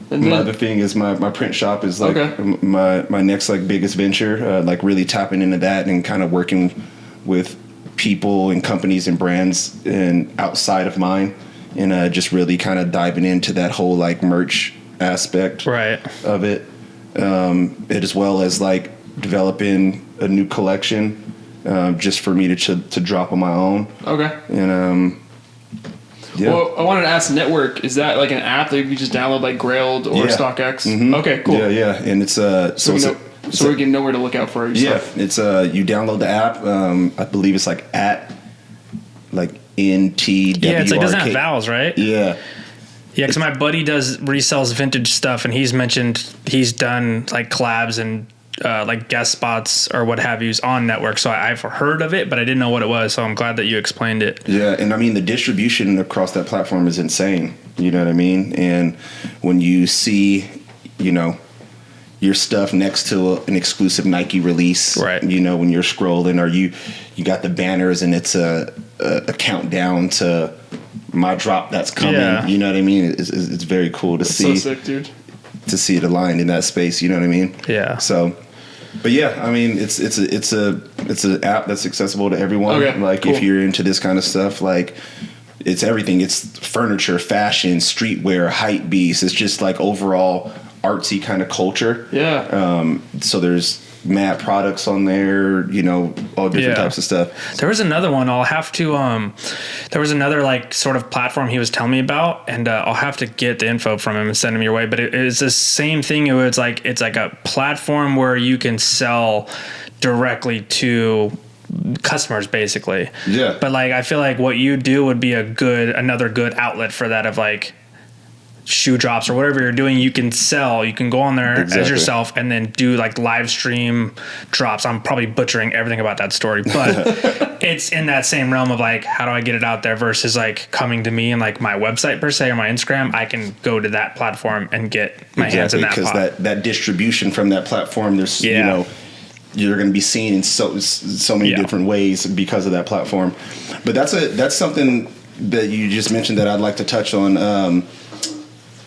My other thing is my print shop is like my next like biggest venture, like really tapping into that and kind of working with people and companies and brands and outside of mine, and just really kind of diving into that whole like merch aspect of it, as well as like developing a new collection just for me to drop on my own. Okay. And yeah. Well, I wanted to ask, Network, is that like an app that you can just download like Grailed or StockX? Mm-hmm. Okay, cool. Yeah, and it's so we can know where to look out for your stuff. It's you download the app. I believe it's like at like NTWRK. Yeah, it's like doesn't have vowels, right? Yeah. Yeah, because my buddy resells vintage stuff, and he's mentioned he's done like collabs and like guest spots or what have yous on Network. So I've heard of it, but I didn't know what it was. So I'm glad that you explained it. Yeah, and I mean the distribution across that platform is insane. You know what I mean? And when you see, you know, your stuff next to an exclusive Nike release, right? You know, when you're scrolling, or you got the banners and it's a countdown to my drop that's coming. Yeah. You know what I mean? It's very cool to see. So sick, dude. To see it aligned in that space, you know what I mean? Yeah. So, but yeah, I mean, it's an app that's accessible to everyone. Okay, like cool. If you're into this kind of stuff, like it's everything. It's furniture, fashion, streetwear, hype beast. It's just like overall artsy kind of culture. Yeah. So there's mad products on there, you know, all different types of stuff. There was another one. I'll have to there was another like sort of platform he was telling me about, and I'll have to get the info from him and send him your way. But it's the same thing. It's like a platform where you can sell directly to customers, basically. Yeah. But like I feel like what you do would be another good outlet for that, of like shoe drops or whatever you're doing, you can go on there as Exactly. yourself and then do like live stream drops. I'm probably butchering everything about that story, but it's in that same realm of like, how do I get it out there versus like coming to me and like my website per se or my Instagram. I can go to that platform and get my hands in that because pot. that distribution from that platform, there's you know, you're going to be seen in so many different ways because of that platform. But that's something that you just mentioned that I'd like to touch on.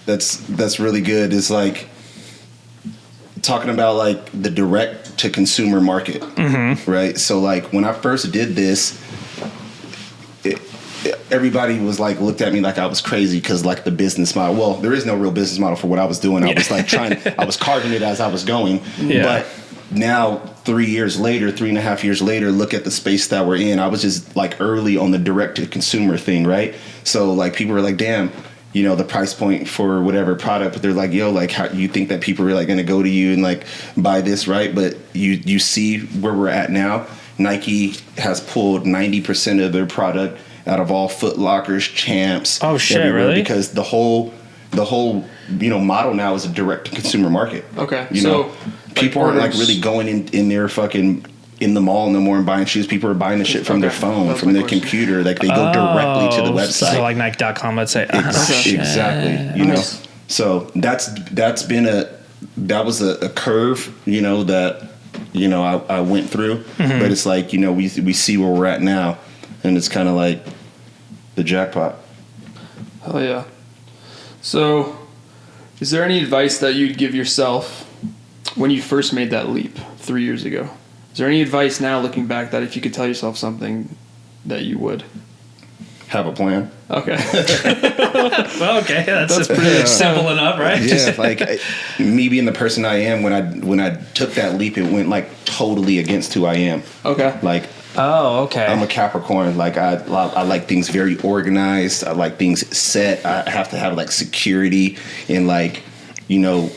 That's really good, is like talking about like the direct to consumer market, right? So like when I first did this, everybody was like looked at me like I was crazy because like the business model. Well, there is no real business model for what I was doing. I was like I was carving it as I was going. Yeah. But now 3.5 years later, look at the space that we're in. I was just like early on the direct to consumer thing, right? So like people were like, damn, you know, the price point for whatever product, but they're like, yo, like how you think that people are like going to go to you and like buy this, right? But you see where we're at now. Nike has pulled 90% of their product out of all Foot Lockers, Champs. Oh shit, really? Because the whole you know model now is a direct to consumer market. Okay, you so know, people aren't like really going in their fucking in the mall no more and buying shoes. People are buying the shit from their phone, from their computer. Like they go directly to the website. So like Nike.com, let's say. Exactly. You know, so that was a curve, you know, that, you know, I went through, but it's like, you know, we see where we're at now, and it's kind of like the jackpot. Hell yeah. So is there any advice that you'd give yourself when you first made that leap 3 years ago? Is there any advice now looking back that if you could tell yourself something that you would? Have a plan. Okay. Well, okay, that's pretty simple enough, right? Yeah, like me being the person I am, when I took that leap, it went like totally against who I am. Okay. Like, oh, okay. I'm a Capricorn. Like I like things very organized. I like things set. I have to have like security and like, you know,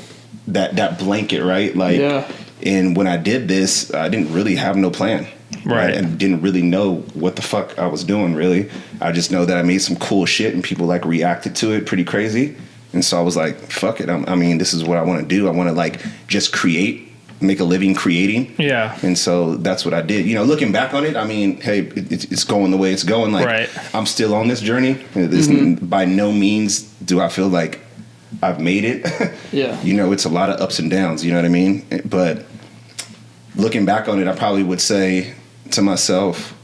that blanket, right? Like, yeah. And when I did this, I didn't really have no plan. Right. And didn't really know what the fuck I was doing, really. I just know that I made some cool shit and people like reacted to it pretty crazy. And so I was like, fuck it. I mean, this is what I want to do. I want to like just create, make a living creating. Yeah. And so that's what I did. You know, looking back on it, I mean, hey, it's going the way it's going. Like, right. I'm still on this journey. By no means do I feel like I've made it. Yeah. You know, it's a lot of ups and downs, you know what I mean? But looking back on it, I probably would say to myself,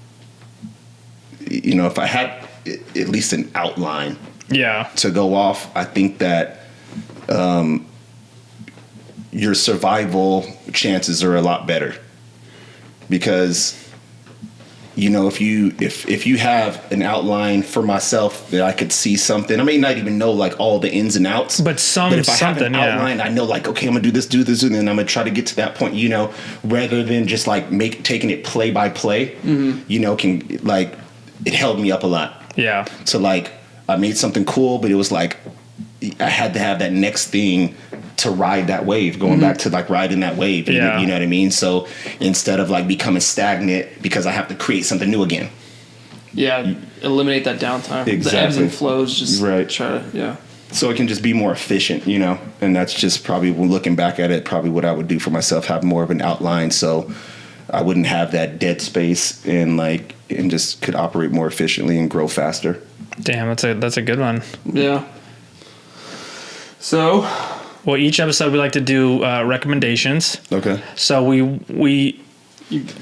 you know, if I had at least an outline to go off, I think that your survival chances are a lot better. Because, you know, if you have an outline for myself that I could see something, I may not even know like all the ins and outs, but if I have an outline, I know like, okay, I'm gonna do this, and then I'm gonna try to get to that point, you know, rather than just like taking it play by play, you know, can like, it held me up a lot. Yeah. So like I made something cool, but it was like, I had to have that next thing to ride that wave, going back to like riding that wave. You know what I mean? So instead of like becoming stagnant because I have to create something new again. Yeah, eliminate that downtime. Exactly. The ebbs and flows, just right. try to, So it can just be more efficient, you know? And that's just probably, when looking back at it, probably what I would do for myself, have more of an outline so I wouldn't have that dead space and just could operate more efficiently and grow faster. Damn, that's a good one. Yeah. So, well, each episode we like to do recommendations. Okay. So we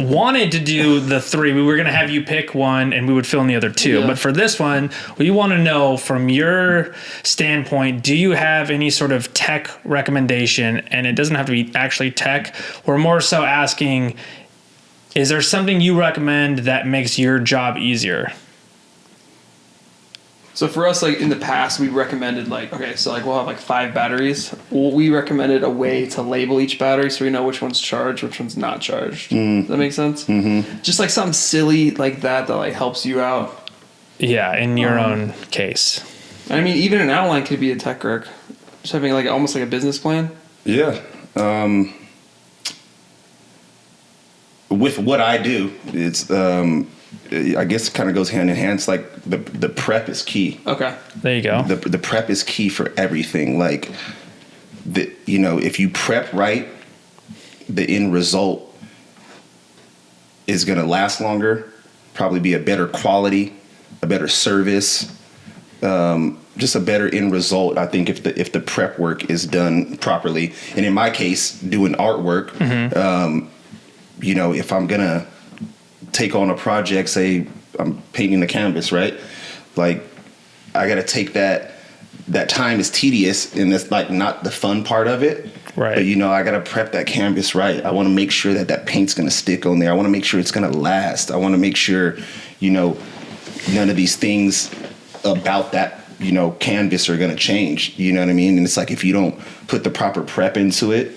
wanted to do the 3. We were going to have you pick one and we would fill in the other 2. Yeah. But for this one, we want to know from your standpoint, do you have any sort of tech recommendation? And it doesn't have to be actually tech. We're more so asking, is there something you recommend that makes your job easier? So for us, like in the past, we recommended we'll have like 5 batteries. Well, we recommended a way to label each battery so we know which one's charged, which one's not charged. Does that make sense? Mm-hmm. Just like something silly like that like helps you out. Yeah, in your own case. I mean, even an outline could be a tech rec. Just having like almost like a business plan. Yeah. With what I do, it's I guess it kind of goes hand in hand. It's like the prep is key. Okay. There you go. The prep is key for everything. Like, if you prep right, the end result is going to last longer, probably be a better quality, a better service, just a better end result. I think if the prep work is done properly, and in my case, doing artwork, if I'm gonna take on a project, say I'm painting the canvas, right? Like, I got to take that time is tedious, and it's like not the fun part of it. Right. But, I got to prep that canvas right. I want to make sure that paint's going to stick on there. I want to make sure it's going to last. I want to make sure, none of these things about that, canvas are going to change. You know what I mean? And it's like, if you don't put the proper prep into it,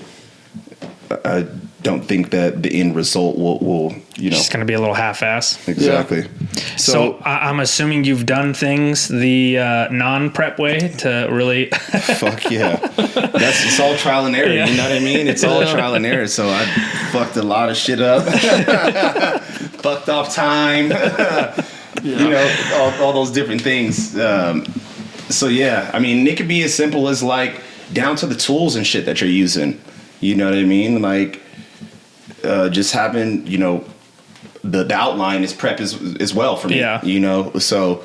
I don't think that the end result will It's going to be a little half-ass. Exactly. Yeah. So I'm assuming you've done things the non-prep way to really. Fuck yeah. It's all trial and error. Yeah. You know what I mean? It's all trial and error. So I fucked a lot of shit up. Fucked off time. All those different things. So yeah, I mean, it could be as simple as like down to the tools and shit that you're using. You know what I mean? Like, just having, the outline is prep as well for me. Yeah. So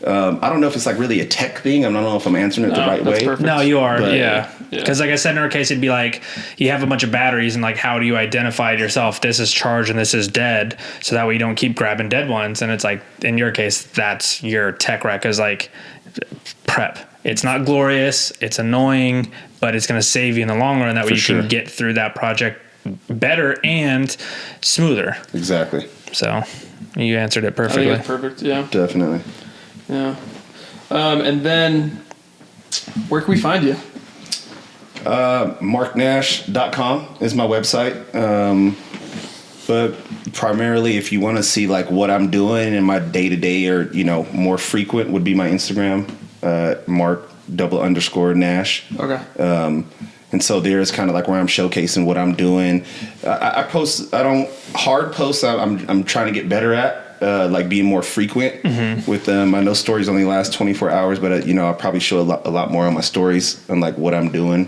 I don't know if it's like really a tech thing. I don't know if I'm answering it the right way. Perfect. No, you are. But, yeah. Because like I said, in our case, it'd be like you have a bunch of batteries and like, how do you identify it yourself? This is charged and this is dead. So that way you don't keep grabbing dead ones. And it's like, in your case, that's your tech rec is like prep. It's not glorious. It's annoying, but it's going to save you in the long run. That way you can get through that project better and smoother. Exactly. So you answered it I perfectly. think it's perfect. Yeah. Definitely. Yeah. And then where can we find you? MarkNash.com is my website. But primarily, if you want to see like what I'm doing in my day to day, or more frequent, would be my Instagram, Mark_Nash. Okay. And so there's kind of like where I'm showcasing what I'm doing. I post. I don't hard post. I'm trying to get better at like being more frequent with them. I know stories only last 24 hours, but I'll probably show a lot more on my stories on like what I'm doing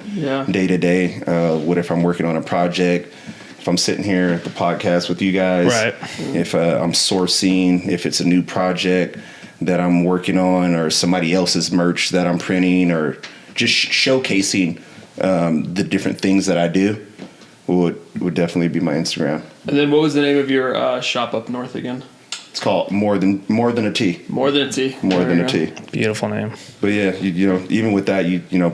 day to day. What if I'm working on a project? If I'm sitting here at the podcast with you guys, right. If I'm sourcing, if it's a new project that I'm working on, or somebody else's merch that I'm printing, or just showcasing the different things that I do, would definitely be my Instagram. And then what was the name of your shop up north again? It's called More Than a T. More Than a T. More Than a T. Beautiful name. But yeah, even with that,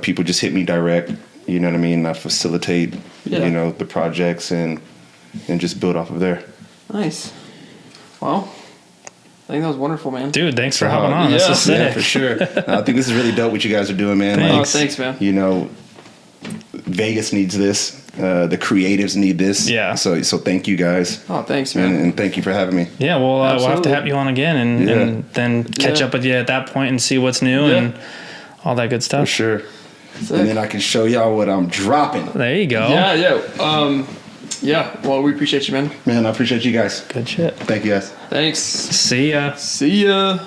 people just hit me direct. You know what I mean? I facilitate, the projects and just build off of there. Nice. Well, I think that was wonderful, man. Dude, thanks for hopping on. This is sick. Yeah, for sure. I think this is really dope what you guys are doing, man. Thanks. Thanks, man. Vegas needs this. The creatives need this. Yeah. So thank you guys. Oh, thanks, man. And thank you for having me. Yeah, we'll have to have you on again and then catch Yeah. up with you at that point and see what's new and all that good stuff. For sure. Sick. And then I can show y'all what I'm dropping. There you go. Yeah. Well, we appreciate you, man. Man, I appreciate you guys. Good shit. Thank you guys. Thanks. See ya. See ya.